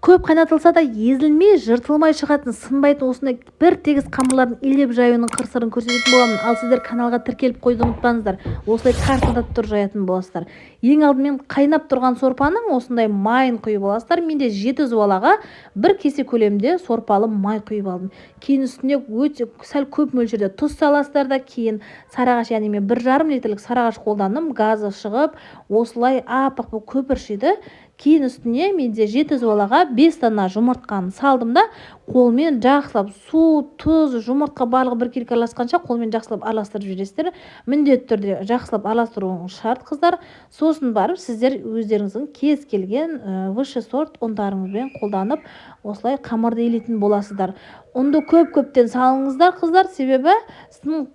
Көп қайнатылса да езілмей, жыртылмай шығатын, сынбайтын осындай бір тегіс қамырлардың илеп жаюының қыр-сырын көрсететін боламын. Ал сіздер каналға тіркеліп қойды ұмытпаңыздар. Осылай картада тұр жаятын боласыздар. Ең алдымен қайнап тұрған сорпаның осындай майын құйып аласыздар. Менде 7 зуалаға 1 кесе көлемде сорпалы май құйып алдым. Кейін үстіне өте сәл көп мөлшерде тұз саласыздар да, кейін сарыағаш, яғни мен 1,5 литрлік сарыағаш қолдандым. Газы шығып, осылай аппақ болып көпіршиді. Кейін үстіне менде 7 зуалаға 5 дана жұмыртқаны салдым да, қолмен жақсылап су, тұз, жұмыртқа барлығы біркелкі араласқанша қолмен жақсылап араластырып жібересіздер. Міндетті түрде жақсылап араластыруыңыз шарт, қыздар. Сосын барып сіздер өздеріңіздің кез келген высший сорт ұндарыңызбен қолданып, осылай қамырды илейтін боласыздар. Ұнды көп-көптен салыңыздар, қыздар, себебі сіздің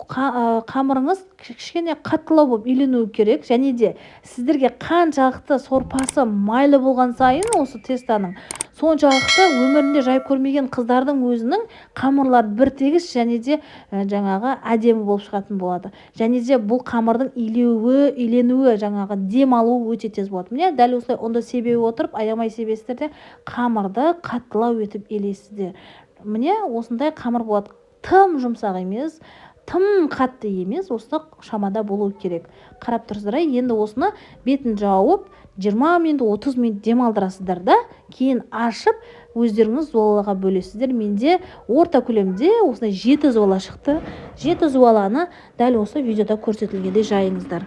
қамырыңыз кішкене қаттылау болып иленуі керек. Және де сіздерге қаншалықты сорпасы майлы болған сайын осы тестаның, соншалықты өмірінде жайып көрмеген қыздардың өзінің қамырлары бір тегіс және де жаңағы әдемі болып шығатын болады. Және де бұл қамырдың иленуі, жаңағы дем алуы өте тез болады. Міне дәл осылай ұнды себе отырып, аямай себесіздер де қамырды қаттылау етіп илейсіздер. Міне осындай қамыр болады. Тым жұмсақ емес, тым қатты емес, осы шамада болу керек. Қарап тұрсыздар, енді осыны бетін жауып 20 минут 30 минут демалдырасыздар да, кейін ашып өздеріңіз зуалаға бөлесіздер. Менде орта көлемде осындай 7 зуала шықты. 7 зуаланы дәл осы видеода көрсетілгендей жайыңыздар.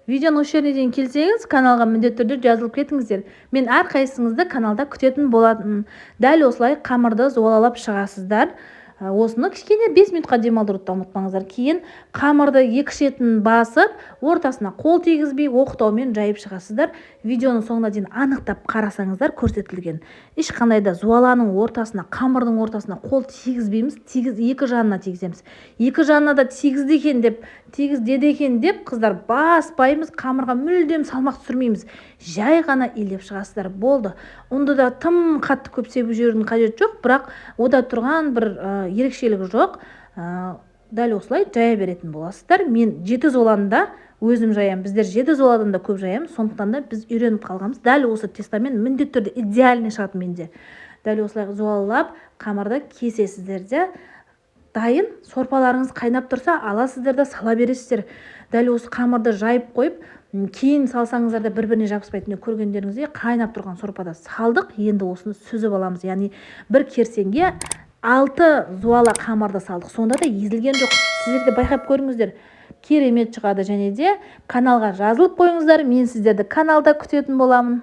Видеоның осы жеріне дейін келсеңіз, каналға міндетті түрде жазылып кетіңіздер. Мен әрқайсыңызды каналда күтетін болатын. Дәл осылай қамырды зуалалап шығасыздар. Осыны кішкене 5 минутқа демалдыруды ұмытпаңыздар. Кейін қамырды екі шетін басып, ортасына қол тигізбей, оқтаумен жайып шығасыздар. Видеоның соңына дейін анықтап қарасаңыздар көрсетілген. Ешқандай да зуаланың ортасына, қамырдың ортасына қол тигізбейміз, екі жанына тигіземіз. Екі жанына да тигізді екен деп, қыздар баспаймыз, қамырға мүлдем салмақ түсірмейміз. Жай ғана илеп шығасыздар. Болды. Ұнды да тым қатты көп себу жіберудің қажеті жоқ, бірақ ода тұрған бір ерекшелігі жоқ. Дәл осылай жая беретін боласыздар. Мен 7 зуаланы өзім жаям. Біздер 7 зуаладан да көп жаямыз. Сондықтан да біз үйреніп қалғанбыз. Дәл осы тестамен міндетті түрде идеальный шығады менде. Дәл осылай зуалалап қамырды кесесіздер де, дайын сорпаларыңыз қайнап тұрса, аласыздар да сала бересіздер. Дәл осы қамырды жайып қойып, кейін салсаңыздар да бір-біріне жабыспайтын. Көргендеріңізде қайнап тұрған сорпада салдық, енді осыны сүзіп аламыз. Яғни бір керсенге 6 зуала қамырды салдық. Сонда да езілген жоқ. Сіздер де байқап көріңіздер. Керемет шығады. Және де каналға жазылып қойыңыздар. Мен сіздерді каналда күтетін боламын.